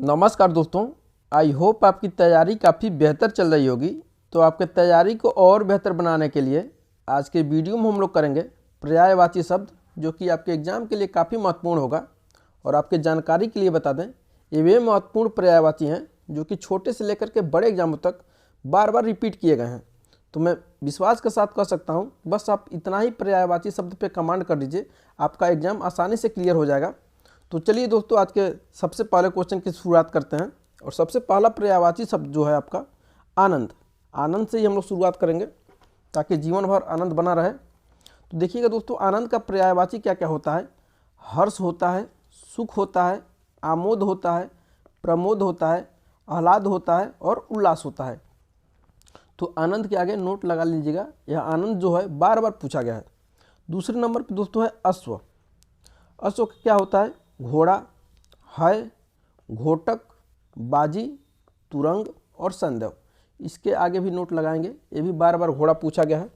नमस्कार दोस्तों, I hope आपकी तैयारी काफ़ी बेहतर चल रही होगी। तो आपके तैयारी को और बेहतर बनाने के लिए आज के वीडियो में हम लोग करेंगे पर्यायवाची शब्द, जो कि आपके एग्जाम के लिए काफ़ी महत्वपूर्ण होगा। और आपके जानकारी के लिए बता दें, ये वे महत्वपूर्ण पर्यायवाची हैं जो कि छोटे से लेकर के बड़े एग्जामों तक बार बार रिपीट किए गए हैं। तो मैं विश्वास के साथ कह सकता हूँ, बस आप इतना ही पर्यायवाची शब्द पे कमांड कर दीजिए, आपका एग्जाम आसानी से क्लियर हो जाएगा। तो चलिए दोस्तों, आज के सबसे पहले क्वेश्चन की शुरुआत करते हैं। और सबसे पहला पर्यायवाची शब्द जो है आपका आनंद। आनंद से ही हम लोग शुरुआत करेंगे ताकि जीवन भर आनंद बना रहे। तो देखिएगा दोस्तों, आनंद का पर्यायवाची क्या क्या होता है। हर्ष होता है, सुख होता है, आमोद होता है, प्रमोद होता है, आह्लाद होता है और उल्लास होता है। तो आनंद के आगे नोट लगा लीजिएगा, यह आनंद जो है बार बार पूछा गया है। दूसरे नंबर पर दोस्तों है अश्व। अश्व क्या होता है? घोड़ा, है, घोटक, बाजी, तुरंग और संदेव। इसके आगे भी नोट लगाएंगे, ये भी बार बार घोड़ा पूछा गया है।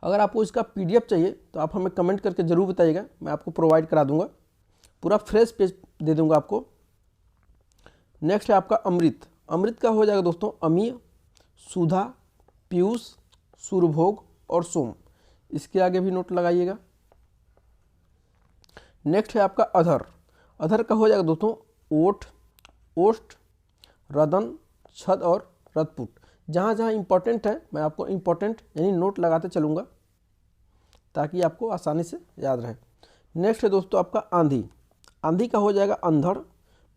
अगर आपको इसका पीडीएफ चाहिए तो आप हमें कमेंट करके ज़रूर बताइएगा, मैं आपको प्रोवाइड करा दूंगा, पूरा फ्रेश पेज दे दूंगा आपको। नेक्स्ट है आपका अमृत। अमृत का हो जाएगा दोस्तों अमीय, सुधा, पीयूष, सुरभोग और सोम। इसके आगे भी नोट लगाइएगा। नेक्स्ट है आपका अधर। अधर का हो जाएगा दोस्तों ओठ, ओष्ठ, रदन, छद और रथपुट। जहाँ जहाँ इंपॉर्टेंट है मैं आपको इंपॉर्टेंट यानी नोट लगाते चलूँगा ताकि आपको आसानी से याद रहे। नेक्स्ट है दोस्तों आपका आंधी। आंधी का हो जाएगा अंधड़,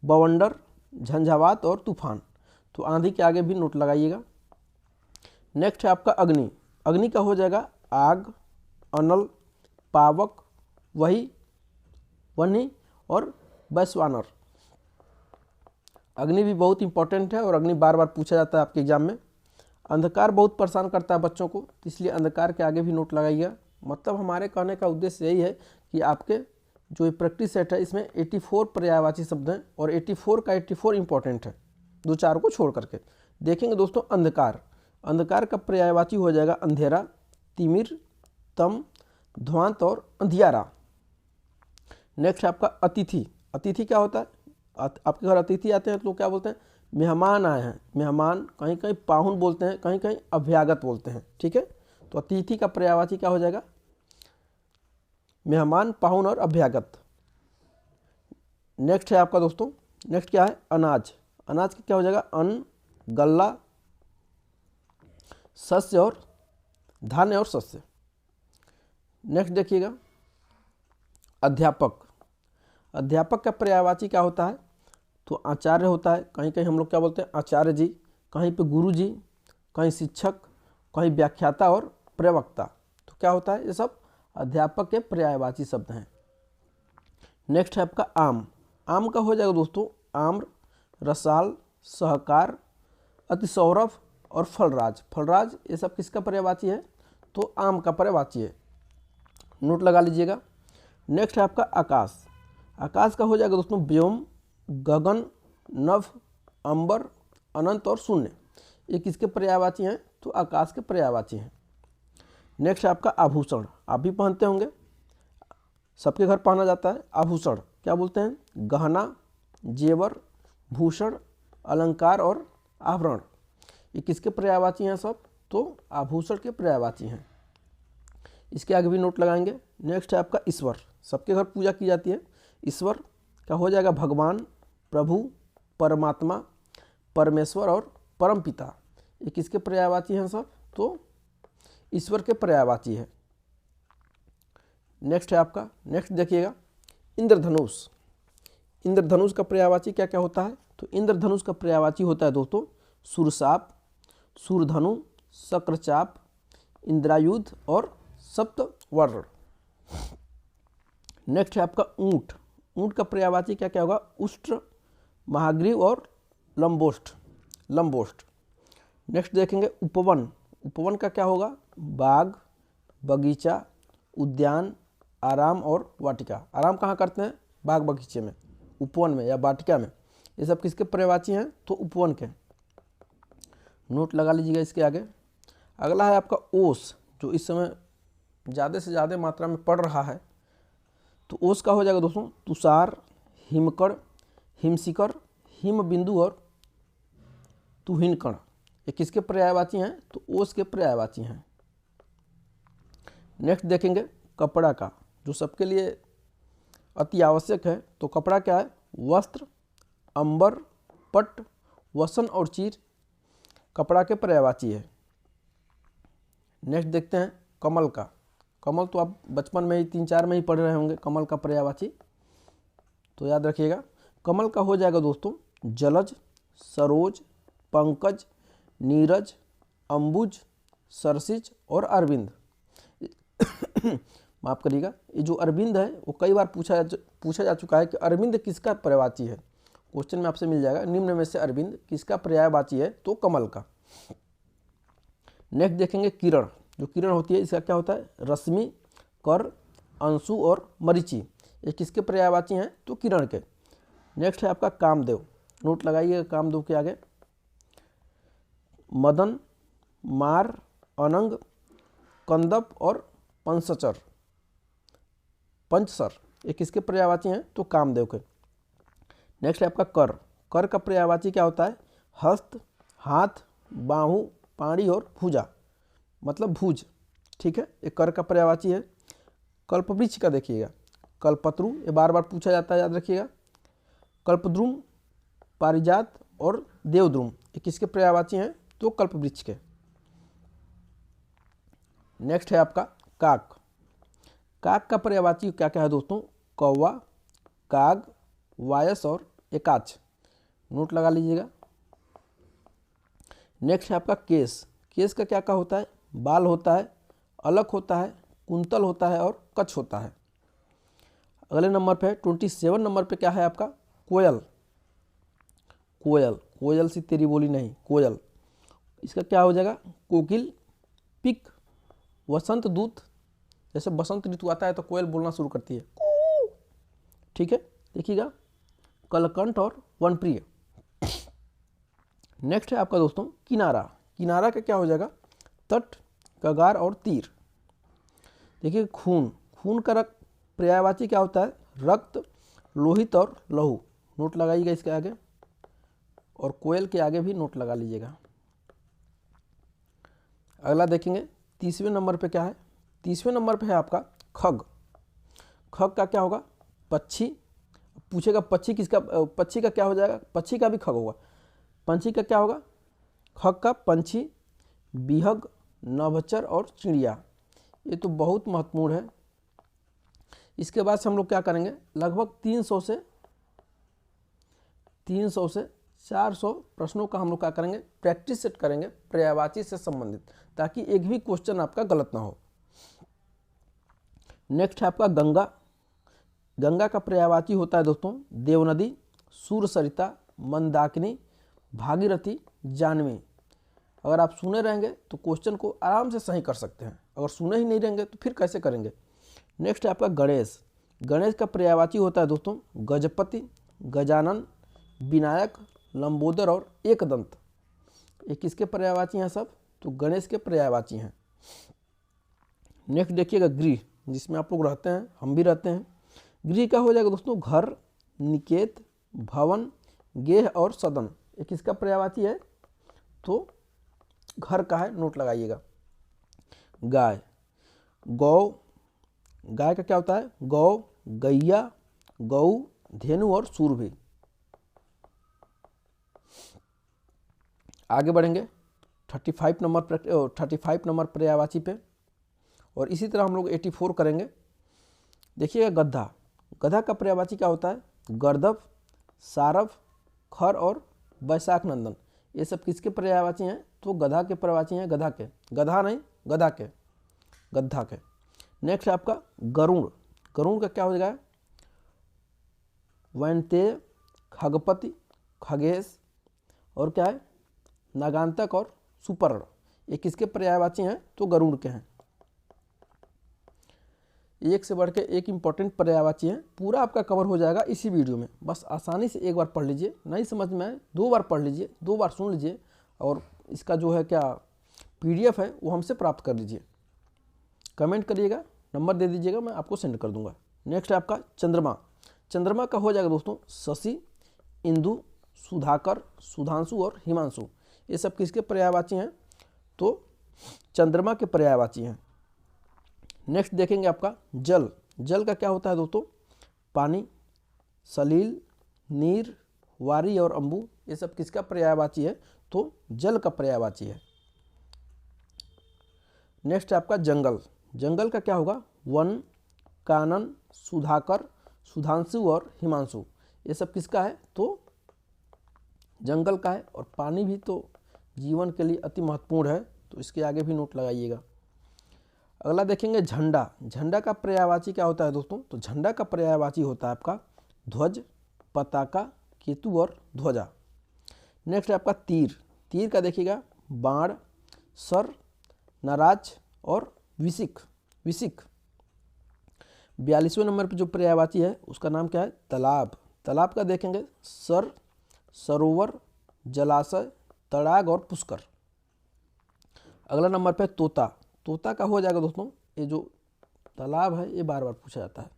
बवंडर, झंझावात और तूफान। तो आंधी के आगे भी नोट लगाइएगा। नेक्स्ट है आपका अग्नि। अग्नि का हो जाएगा आग, अनल, पावक, वही, वन्नी और वैश्वानर। अग्नि भी बहुत इंपॉर्टेंट है और अग्नि बार बार पूछा जाता है आपके एग्जाम में। अंधकार बहुत परेशान करता है बच्चों को, इसलिए अंधकार के आगे भी नोट लगाइएगा। मतलब हमारे कहने का उद्देश्य यही है कि आपके जो प्रैक्टिस सेट है इसमें 84 पर्यायवाची शब्द हैं और 84 का 84 इंपॉर्टेंट है, दो चार को छोड़ करके। देखेंगे दोस्तों अंधकार। अंधकार का पर्यायवाची हो जाएगा अंधेरा, तिमिर, तम, ध्वांत और अंधियारा। नेक्स्ट है आपका अतिथि। अतिथि क्या होता है? आपके घर अतिथि आते हैं तो लोग क्या बोलते हैं? मेहमान आए हैं। मेहमान, कहीं कहीं पाहुन बोलते हैं, कहीं कहीं अभ्यागत बोलते हैं। ठीक है, तो अतिथि का पर्यायवाची क्या हो जाएगा? मेहमान, पाहुन और अभ्यागत। नेक्स्ट है आपका दोस्तों, नेक्स्ट क्या है? अनाज। अनाज का क्या हो जाएगा? अन्न, गल्ला, शस्य और धान्य और शस्य। नेक्स्ट देखिएगा अध्यापक। अध्यापक का पर्यायवाची क्या होता है? तो आचार्य होता है, कहीं कहीं हम लोग क्या बोलते हैं? आचार्य जी, कहीं पे गुरु जी, कहीं शिक्षक, कहीं व्याख्याता और प्रवक्ता। तो क्या होता है? ये सब अध्यापक के पर्यायवाची शब्द हैं। नेक्स्ट है आपका आम। आम का हो जाएगा दोस्तों आम्र, रसाल, सहकार, अतिसौरभ और फलराज। फलराज ये सब किसका पर्यायवाची है? तो आम का पर्यायवाची है, नोट लगा लीजिएगा। नेक्स्ट है आपका आकाश। आकाश का हो जाएगा दोस्तों व्योम, गगन, नभ, अंबर, अनंत और शून्य। ये किसके पर्यायवाची हैं? तो आकाश के पर्यायवाची हैं। नेक्स्ट है आपका आभूषण। आप भी पहनते होंगे, सबके घर पहना जाता है आभूषण। क्या बोलते हैं? गहना, जेवर, भूषण, अलंकार और आभरण। ये किसके पर्यायवाची हैं सब? तो आभूषण के पर्यायवाची हैं। इसके आगे भी नोट लगाएंगे। नेक्स्ट है आपका ईश्वर। सबके घर पूजा की जाती है। ईश्वर का हो जाएगा भगवान, प्रभु, परमात्मा, परमेश्वर और परमपिता। ये किसके पर्यायवाची हैं सब? तो ईश्वर के पर्यायवाची है। नेक्स्ट है आपका, नेक्स्ट देखिएगा इंद्रधनुष। इंद्रधनुष का पर्यायवाची क्या क्या होता है? तो इंद्रधनुष का पर्यायवाची होता है दोस्तों सुरसाप, सूरधनु, शक्रचाप, इंद्रायुध और सप्तवर्ण। नेक्स्ट है आपका ऊंट। ऊंट का पर्यायवाची क्या क्या होगा? उष्ट्र, महाग्रीव और लंबोष्ठ, लंबोष्ठ। नेक्स्ट देखेंगे उपवन। उपवन का क्या होगा? बाग, बगीचा, उद्यान, आराम और वाटिका। आराम कहाँ करते हैं? बाग बगीचे में, उपवन में या वाटिका में। ये सब किसके पर्यायवाची हैं? तो उपवन के, नोट लगा लीजिएगा इसके आगे। अगला है आपका ओस, जो इस समय ज़्यादा से ज़्यादा मात्रा में पड़ रहा है। तो ओस का हो जाएगा दोस्तों तुषार, हिमकड़, हिमशिखर, हिम बिंदु और तुहिन कण, ये किसके पर्यायवाची हैं? तो ओस के पर्यायवाची हैं। नेक्स्ट देखेंगे कपड़ा का, जो सबके लिए अति आवश्यक है। तो कपड़ा क्या है? वस्त्र, अंबर, पट, वसन और चीर कपड़ा के पर्यायवाची है। नेक्स्ट देखते हैं कमल का। कमल तो आप बचपन में ही 3-4 में ही पढ़ रहे होंगे कमल का पर्यायवाची, तो याद रखिएगा। कमल का हो जाएगा दोस्तों जलज, सरोज, पंकज, नीरज, अंबुज, सरसिज और अरविंद। माफ करिएगा, ये जो अरविंद है वो कई बार पूछा जा चुका है कि अरविंद किसका पर्यायवाची है। क्वेश्चन में आपसे मिल जाएगा निम्न में से अरविंद किसका पर्यायवाची है? तो कमल का। नेक्स्ट देखेंगे किरण। जो किरण होती है इसका क्या होता है? रश्मि, कर, अंशु और मरीचि, ये किसके पर्यायवाची हैं? तो किरण के। नेक्स्ट है आपका कामदेव। नोट लगाइएगा कामदेव के आगे। मदन, मार, अनंग, कंदप और पंचसर, ये किसके पर्यायवाची हैं? तो कामदेव के। नेक्स्ट है आपका कर। कर का पर्यायवाची क्या होता है? हस्त, हाथ, बाहु, पाड़ी और भुजा, मतलब भुज। ठीक है, ये कर का पर्यायवाची है। कल्पवृक्ष का देखिएगा, कल्पत्रु, ये बार बार पूछा जाता है, याद रखिएगा। कल्पद्रुम, पारिजात और देवद्रुम, ये किसके पर्यायवाची हैं? तो कल्पवृक्ष के। नेक्स्ट है आपका काक। काक का पर्यायवाची क्या क्या है दोस्तों? कौवा, काग, वायस और एकाच। नोट लगा लीजिएगा। नेक्स्ट है आपका केस। केस का क्या क्या होता है? बाल होता है, अलक होता है, कुंतल होता है और कच्छ होता है। अगले नंबर पे 27 नंबर पे क्या है आपका? कोयल। कोयल, कोयल सी तेरी बोली नहीं, कोयल। इसका क्या हो जाएगा? कोकिल, पिक, वसंत दूत, जैसे बसंत ऋतु आता है तो कोयल बोलना शुरू करती है, ठीक है, देखिएगा। कलकंठ और वनप्रिय। नेक्स्ट है आपका दोस्तों किनारा। किनारा का क्या हो जाएगा? तट, कगार और तीर। देखिए खून। खून का पर्यायवाची क्या होता है? रक्त, लोहित और लहू। नोट लगाइएगा इसके आगे, और कोयल के आगे भी नोट लगा लीजिएगा। अगला देखेंगे 30वें नंबर पे क्या है? 30वें नंबर पे है आपका खग। खग का क्या होगा? पक्षी। पूछेगा पक्षी किसका? पक्षी का क्या हो जाएगा? पक्षी का भी खग होगा। पंछी का क्या होगा? खग का पंछी, बिहग, नभचर और चिड़िया। ये तो बहुत महत्वपूर्ण है। इसके बाद से हम लोग क्या करेंगे? लगभग 300 से 400 प्रश्नों का हम लोग क्या करेंगे? प्रैक्टिस सेट करेंगे पर्यायवाची से संबंधित, ताकि एक भी क्वेश्चन आपका गलत ना हो। नेक्स्ट है आपका गंगा। गंगा का पर्यायवाची होता है दोस्तों देवनदी, सूरसरिता, मंदाकिनी, भागीरथी, जाह्नवी। अगर आप सुने रहेंगे तो क्वेश्चन को आराम से सही कर सकते हैं, अगर सुने ही नहीं रहेंगे तो फिर कैसे करेंगे। नेक्स्ट है आपका गणेश। गणेश का पर्यायवाची होता है दोस्तों गजपति, गजानन, विनायक, लंबोदर और एकदंत। ये किसके पर्यायवाची हैं सब? तो गणेश के पर्यायवाची हैं। नेक्स्ट देखिएगा गृह, जिसमें आप लोग रहते हैं, हम भी रहते हैं। गृह का हो जाएगा दोस्तों घर, निकेत, भवन, गेह और सदन। ये किसका पर्यायवाची है? तो घर का है, नोट लगाइएगा। गाय। गौ। गाय का क्या होता है? गौ, गैया, गऊ, धेनु और सूरभि। आगे बढ़ेंगे 35 नंबर पर्यायवाची पे, और इसी तरह हम लोग 84 करेंगे। देखिएगा गधा। गधा का पर्यायवाची क्या होता है? गर्दभ, सारभ, खर और वैशाख नंदन। ये सब किसके पर्यायवाची हैं? तो गधा के पर्यायवाची हैं, गधा के। गधा नहीं, गधा के, गधा के। नेक्स्ट है आपका गरुड़। गरुड़ का क्या हो जाएगा? वैनतेय, खगपति, खगेश और क्या है? नागांतक और सुपर्ण। ये किसके पर्यायवाची हैं? तो गरुड़ के हैं। एक से बढ़ के एक इम्पॉर्टेंट पर्यायवाची हैं। पूरा आपका कवर हो जाएगा इसी वीडियो में, बस आसानी से एक बार पढ़ लीजिए। नहीं समझ में आए 2 बार पढ़ लीजिए, 2 बार सुन लीजिए, और इसका जो है क्या PDF है वो हमसे प्राप्त कर लीजिए। कमेंट करिएगा, नंबर दे दीजिएगा, मैं आपको सेंड कर दूंगा। नेक्स्ट है आपका चंद्रमा। चंद्रमा का हो जाएगा दोस्तों शशि, इंदु, सुधाकर, सुधांशु और हिमांशु, ये सब किसके पर्यायवाची हैं? तो चंद्रमा के पर्यायवाची हैं। नेक्स्ट देखेंगे आपका जल। जल का क्या होता है दोस्तों? पानी, सलील, नीर, वारी और अंबु, ये सब किसका पर्यायवाची है? तो जल का पर्यायवाची है। नेक्स्ट है आपका जंगल। जंगल का क्या होगा? वन, कानन, सुधाकर, सुधांशु और हिमांशु, ये सब किसका है? तो जंगल का है। और पानी भी तो जीवन के लिए अति महत्वपूर्ण है, तो इसके आगे भी नोट लगाइएगा। अगला देखेंगे झंडा। झंडा का पर्यायवाची क्या होता है दोस्तों? तो झंडा का पर्यायवाची होता है आपका ध्वज, पताका, केतु और ध्वजा। नेक्स्ट है आपका तीर। तीर का देखिएगा बाण, सर, नाराज और विसिक। विसिक 42वें नंबर पर जो पर्यायवाची है उसका नाम क्या है? तालाब। तालाब का देखेंगे सर, सरोवर, जलाशय, तड़ाग और पुष्कर। अगला नंबर पे तोता। तोता का हो जाएगा दोस्तों, ये जो तालाब है ये बार बार पूछा जाता है।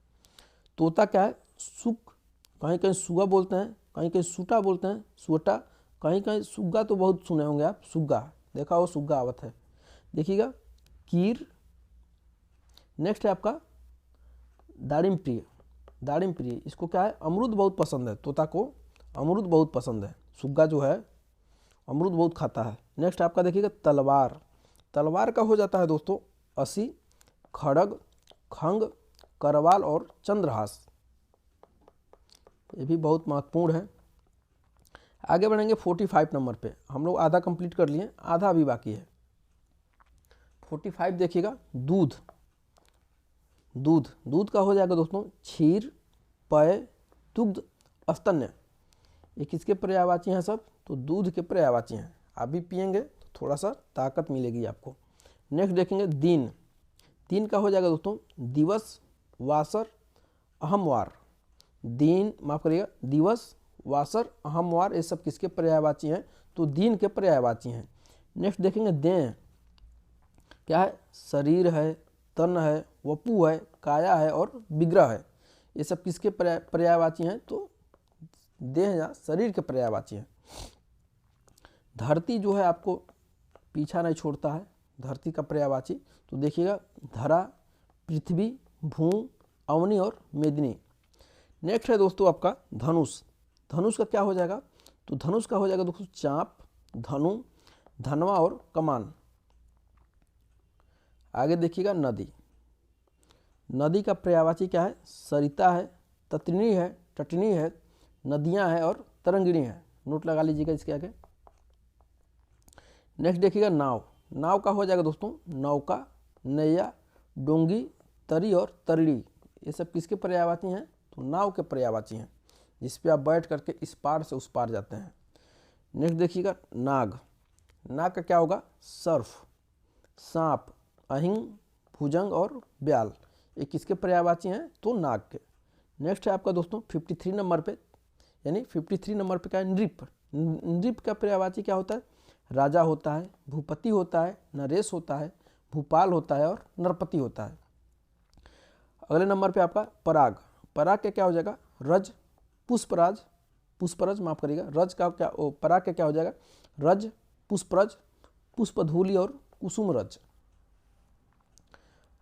तोता क्या है? सुक, कहीं कहीं सुगा बोलते हैं, कहीं कहीं सूटा बोलते हैं, सुटा, कहीं कहीं सुग्गा तो बहुत सुने होंगे आप, सुग्गा देखा हो, सुग्गा आवत है, देखिएगा कीर। नेक्स्ट है आपका दाड़िम प्रिय। दाड़िम प्रिय, इसको क्या है? अमरूद बहुत पसंद है, तोता को अमरूद बहुत पसंद है। सुग्गा जो है अमरूद बहुत खाता है। नेक्स्ट आपका देखिएगा तलवार। तलवार का हो जाता है दोस्तों असी, खड़ग, खंग, करवाल और चंद्रहास, ये भी बहुत महत्वपूर्ण है। आगे बढ़ेंगे 45 नंबर पे। हम लोग आधा कंप्लीट कर लिए, आधा अभी बाकी है। 45 देखिएगा दूध। दूध, दूध का हो जाएगा दोस्तों क्षीर, पेय, दुग्ध, स्तन्य, ये किसके पर्यायवाची हैं सब? तो दूध के पर्यायवाची हैं। आप भी पियेंगे तो थोड़ा सा ताकत मिलेगी आपको। नेक्स्ट देखेंगे दिन। दिन का हो जाएगा दोस्तों दिवस, वासर, अहमवार। दिन, माफ करिएगा, दिवस, वासर, अहमवार, ये सब किसके पर्यायवाची हैं? तो दिन के पर्यायवाची हैं। नेक्स्ट देखेंगे देह। क्या है? शरीर है, तन है, वपु है, काया है और विग्रह है, ये सब किसके पर्यायवाची हैं? तो देह या शरीर के पर्यायवाची हैं। धरती जो है आपको पीछा नहीं छोड़ता है, धरती का पर्यायवाची तो देखिएगा धरा, पृथ्वी, भू, अवनी और मेदिनी। नेक्स्ट है दोस्तों आपका धनुष। धनुष का क्या हो जाएगा? तो धनुष का हो जाएगा दोस्तों चाँप, धनु, धनवा और कमान। आगे देखिएगा नदी। नदी का पर्यायवाची क्या है? सरिता है, ततनी है, टटनी है, नदियां है और तरंगिणी है। नोट लगा लीजिएगा इसके आगे। नेक्स्ट देखिएगा नाव। नाव का हो जाएगा दोस्तों नौका, नैया, डोंगी, तरी और तरिड़ी, ये सब किसके पर्यायवाची हैं? तो नाव के पर्यायवाची हैं, जिस पे आप बैठ करके इस पार से उस पार जाते हैं। नेक्स्ट देखिएगा नाग। नाग का क्या होगा? सर्फ, सांप, अहिंग, भुजंग और ब्याल, ये किसके पर्यायवाची हैं? तो नाग के। नेक्स्ट है आपका दोस्तों 53 नंबर पे, यानी 53 नंबर पे क्या है? नृप। नृप का पर्यायवाची क्या होता है? राजा होता है, भूपति होता है, नरेश होता है, भूपाल होता है और नरपति होता है। अगले नंबर पे आपका पराग। पराग का क्या हो जाएगा? रज, पुष्पराज, पुष्परज, माफ करिएगा, रज का क्या, पराग का क्या हो जाएगा? रज, पुष्परज, पुष्पधूलि और कुसुमरज।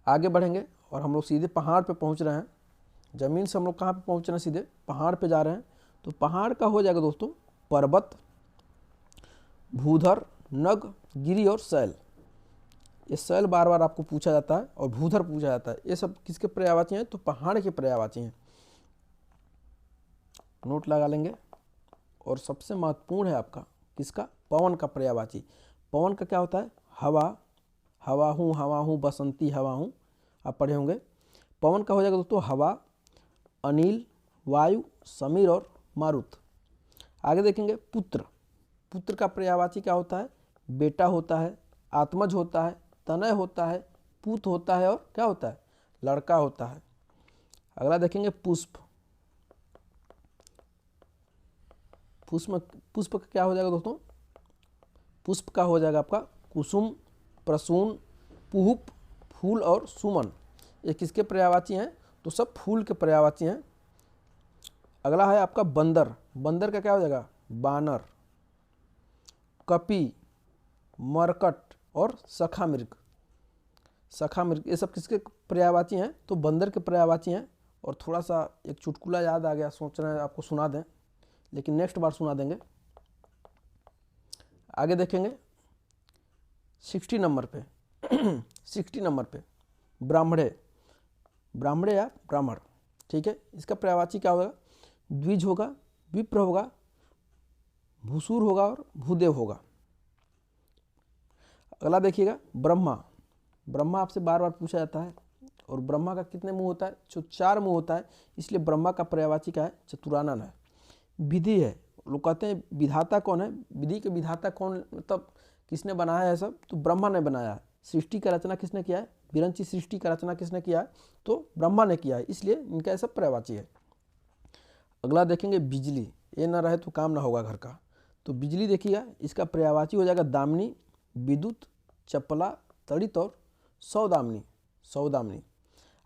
आगे बढ़ेंगे और हम लोग सीधे पहाड़ पे पहुंच रहे हैं। जमीन से हम लोग कहाँ पे पहुंच रहे हैं? सीधे पहाड़ पे जा रहे हैं। तो पहाड़ का हो जाएगा दोस्तों पर्वत, भूधर, नग, गिरी और शैल। ये शैल बार बार आपको पूछा जाता है और भूधर पूछा जाता है, ये सब किसके पर्यायवाची हैं? तो पहाड़ के पर्यायवाची हैं। नोट लगा लेंगे। और सबसे महत्वपूर्ण है आपका किसका? पवन का पर्यायवाची। पवन का क्या होता है? हवा, हवा हूँ, बसंती हवा हूँ, आप पढ़े होंगे। पवन का हो जाएगा दोस्तों हवा, अनिल, वायु, समीर और मारुत। आगे देखेंगे पुत्र। पुत्र का पर्यायवाची क्या होता है? बेटा होता है, आत्मज होता है, तनय होता है, पूत होता है और क्या होता है? लड़का होता है। अगला देखेंगे पुष्प। पुष्प का क्या हो जाएगा दोस्तों? पुष्प का हो जाएगा आपका कुसुम, प्रसून, पुहुप, फूल और सुमन, ये किसके पर्यायवाची हैं? तो सब फूल के पर्यायवाची हैं। अगला है आपका बंदर। बंदर का क्या हो जाएगा? बानर, कपी, मरकट और सखा मृग। सखा मृग ये सब किसके पर्यायवाची हैं? तो बंदर के पर्यायवाची हैं। और थोड़ा सा एक चुटकुला याद आ गया, सोच रहे हैं आपको सुना दें, लेकिन नेक्स्ट बार सुना देंगे। आगे देखेंगे 60 नंबर पे 60 नंबर पे ब्राह्मणे, ब्राह्मणे या ब्राह्मण, ठीक है। इसका पर्यायवाची क्या होगा? द्विज होगा, विप्र होगा, भूसुर होगा और भूदेव होगा। अगला देखिएगा ब्रह्मा। ब्रह्मा आपसे बार बार पूछा जाता है, और ब्रह्मा का कितने मुंह होता है? जो 4 मुंह होता है, इसलिए ब्रह्मा का पर्यायवाची क्या है? चतुरानन है। विधि है, लोग कहते हैं विधाता कौन है? विधि के विधाता कौन, मतलब किसने बनाया है सब? तो ब्रह्मा ने बनाया है। सृष्टि का रचना किसने किया है? विरंची सृष्टि का रचना किसने किया है? तो ब्रह्मा ने किया है, इसलिए इनका ऐसा पर्यायवाची है। अगला देखेंगे बिजली। ये ना रहे तो काम ना होगा घर का। तो बिजली देखिएगा, इसका पर्यायवाची हो जाएगा दामिनी, विद्युत, चपला, तड़ित और सौदामिनी, सौदामिनी।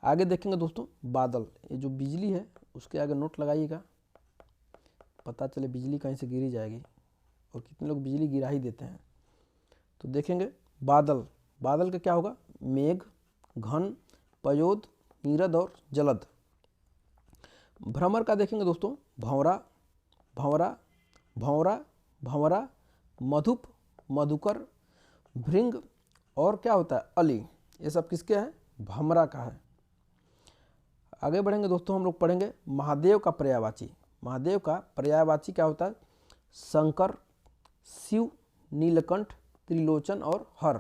आगे देखेंगे दोस्तों बादल। ये जो बिजली है उसके आगे नोट लगाइएगा, पता चले बिजली कहीं से गिरी जाएगी, और कितने लोग बिजली गिरा ही देते हैं। तो देखेंगे बादल। बादल का क्या होगा? मेघ, घन, पयोद, नीरद और जलद। भ्रमर का देखेंगे दोस्तों भंवरा, भंवरा, भंवरा, भंवरा, मधुप, मधुकर, भृंग और क्या होता है? अली। ये सब किसके हैं? भमरा का है। आगे बढ़ेंगे दोस्तों, हम लोग पढ़ेंगे महादेव का पर्यायवाची। महादेव का पर्यायवाची क्या होता है? शंकर, शिव, नीलकंठ, त्रिलोचन और हर।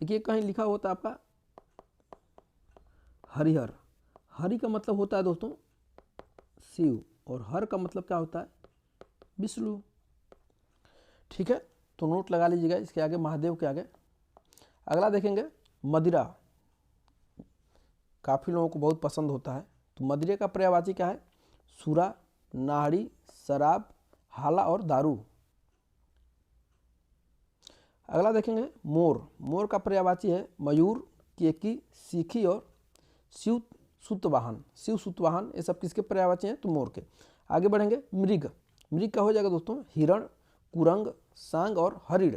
देखिए कहीं लिखा होता है आपका हरिहर। हरि का मतलब होता है दोस्तों शिव, और हर का मतलब क्या होता है? विष्णु, ठीक है। तो नोट लगा लीजिएगा इसके आगे, महादेव के आगे। अगला देखेंगे मदिरा। काफ़ी लोगों को बहुत पसंद होता है। तो मदिरे का पर्यायवाची क्या है? सुरा, नाहड़ी, शराब, हाला और दारू। अगला देखेंगे मोर। मोर का पर्यायवाची है मयूर, केकी, सीखी और शिव सुतवाहन। शिव सुतवाहन ये सब किसके पर्यायवाची हैं? तो मोर के। आगे बढ़ेंगे मृग। मृग का हो जाएगा दोस्तों हिरण, कुरंग, सांग और हरिण।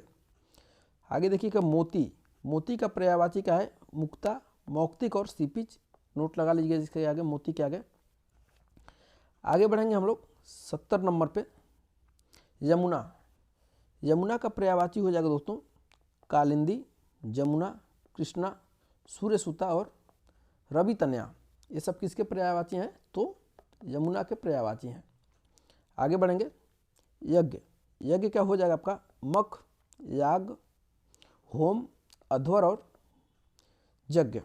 आगे देखिएगा मोती। मोती का पर्यायवाची क्या है? मुक्ता, मौक्तिक और सीपिच। नोट लगा लीजिएगा जिसके आगे, मोती के आगे। आगे बढ़ेंगे हम लोग 70 नंबर पे यमुना। यमुना का पर्यायवाची हो जाएगा दोस्तों कालिंदी, जमुना, कृष्णा, सूर्यसुता और रवि तनया। ये सब किसके पर्यायवाची हैं? तो यमुना के पर्यायवाची हैं। आगे बढ़ेंगे यज्ञ। यज्ञ क्या हो जाएगा आपका? मख, याग, होम, अध्वर और यज्ञ।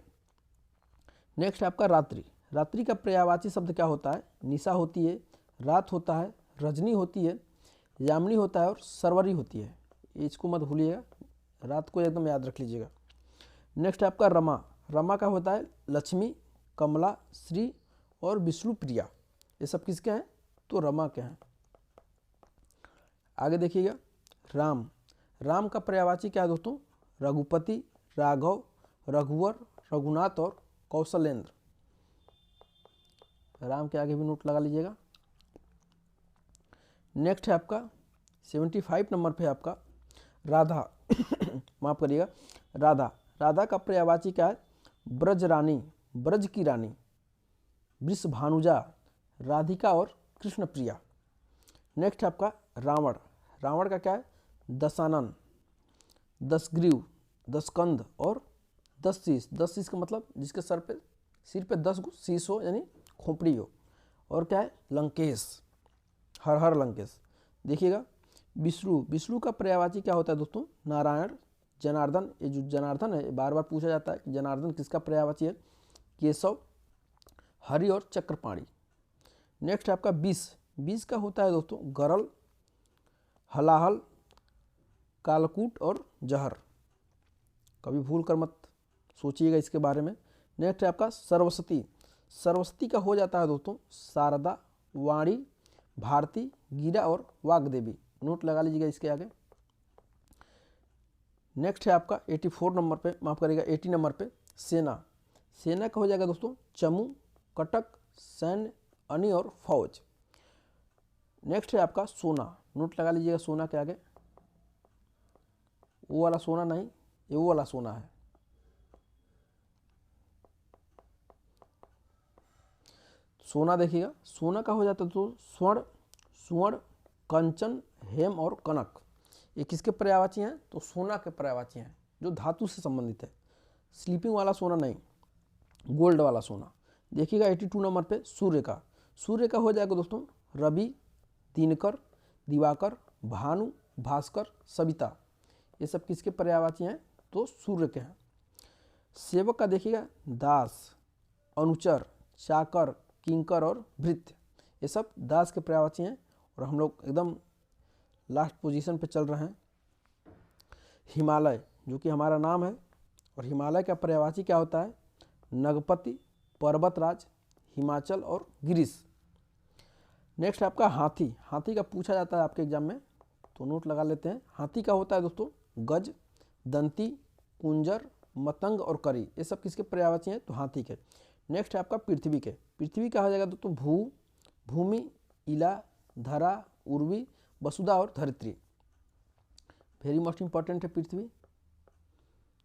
नेक्स्ट है आपका रात्रि। रात्रि का पर्यायवाची शब्द क्या होता है? निशा होती है, रात होता है, रजनी होती है, यामिनी होता है और सरवरी होती है। इसको मत भूलिएगा, रात को एकदम याद रख लीजिएगा। नेक्स्ट है आपका रमा। रमा का होता है लक्ष्मी, कमला, श्री और विष्णु प्रिया। ये सब किसके हैं? तो रमा के हैं। आगे देखिएगा राम। राम का पर्यायवाची क्या है दोस्तों? रघुपति, राघव, रघुवर, रघुनाथ और कौशलेंद्र। राम के आगे भी नोट लगा लीजिएगा। नेक्स्ट है आपका 75 नंबर पे आपका राधा माफ करिएगा राधा। राधा का पर्यायवाची क्या है? ब्रज रानी, ब्रज की रानी, वृषभानुजा, राधिका और कृष्ण प्रिया। नेक्स्ट है आपका रावण। रावण का क्या है? दशानन, दशग्रीव, दशकंध और 10 शीश। 10 शीश का मतलब जिसके सिर पे 10 शीश हो, यानी खोपड़ी हो। और क्या है? लंकेश, हर हर लंकेश। देखिएगा विष्णु। विष्णु का पर्यायवाची क्या होता है दोस्तों? नारायण, जनार्दन। ये जो जनार्दन है बार बार पूछा जाता है कि जनार्दन किसका पर्यायवाची है? केशव, हरि और चक्रपाणी। नेक्स्ट है आपका विष। विष का होता है दोस्तों गरल, हलाहल, कालकूट और जहर। कभी भूल कर मत सोचिएगा इसके बारे में। नेक्स्ट है आपका सरस्वती। सरस्वती का हो जाता है दोस्तों शारदा, वाणी, भारती, गीरा और वाग्देवी। नोट लगा लीजिएगा इसके आगे। नेक्स्ट है आपका 84 नंबर पे, माफ करिएगा 80 नंबर पे सेना। सेना का हो जाएगा दोस्तों चमू, कटक, सैन्य, अनी और फौज। नेक्स्ट है आपका सोना। नोट लगा लीजिएगा सोना के आगे, वो वाला सोना नहीं, ये वो वाला सोना है। सोना देखिएगा, सोना का हो जाता है तो स्वर्ण, सुवर्ण, कंचन, हेम और कनक। ये किसके पर्यायवाची हैं? तो सोना के पर्यायवाची हैं, जो धातु से संबंधित है। स्लीपिंग वाला सोना नहीं, गोल्ड वाला सोना। देखिएगा 82 नंबर पे सूर्य का। सूर्य का हो जाएगा दोस्तों रवि, दिनकर, दिवाकर, भानु, भास्कर, सविता। ये सब किसके पर्यायवाची हैं? तो सूर्य के हैं। सेवक का देखिएगा दास, अनुचर, चाकर, किंकर और भृत्य। ये सब दास के पर्यायवाची हैं। और हम लोग एकदम लास्ट पोजीशन पे चल रहे हैं। हिमालय, जो कि हमारा नाम है, और हिमालय का पर्यायवाची क्या होता है? नगपति, पर्वतराज, हिमाचल और गिरीश। नेक्स्ट आपका हाथी। हाथी का पूछा जाता है आपके एग्जाम में, तो नोट लगा लेते हैं। हाथी का होता है दोस्तों गज, दंती, कुंजर, मतंग और करी। ये सब किसके पर्यायवाची हैं? तो हाथी के। नेक्स्ट है आपका पृथ्वी के। पृथ्वी का हो जाएगा दोस्तों भू, भूमि, इला, धरा, उर्वी, वसुधा और धरित्री। वेरी मोस्ट इंपॉर्टेंट है पृथ्वी,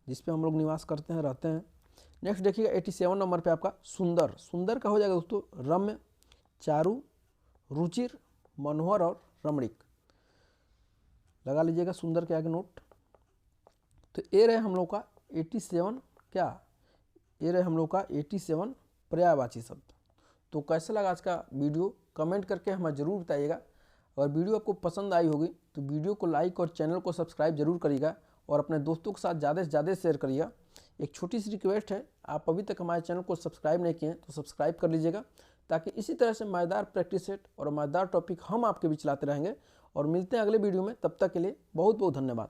जिस पे हम लोग निवास करते हैं, रहते हैं। नेक्स्ट देखिएगा 87 नंबर पे आपका सुंदर। सुंदर का हो जाएगा दोस्तों रम्य, चारु, रुचिर, मनोहर और रमणीक। लगा लीजिएगा सुंदर के आगे नोट। तो ये रहे हम लोग का 87 क्या, ये रहे हम लोग का 87 पर्यायवाची शब्द। तो कैसा लगा आज का वीडियो? कमेंट करके हमें ज़रूर बताइएगा। अगर वीडियो आपको पसंद आई होगी तो वीडियो को लाइक और चैनल को सब्सक्राइब जरूर करिएगा, और अपने दोस्तों के साथ ज़्यादा से ज़्यादा शेयर करिएगा। एक छोटी सी रिक्वेस्ट है, आप अभी तक हमारे चैनल को सब्सक्राइब नहीं किए हैं तो सब्सक्राइब कर लीजिएगा, ताकि इसी तरह से मज़ेदार प्रैक्टिस सेट और मज़ेदार टॉपिक हम आपके बीच लाते रहेंगे। और मिलते हैं अगले वीडियो में, तब तक के लिए बहुत बहुत धन्यवाद।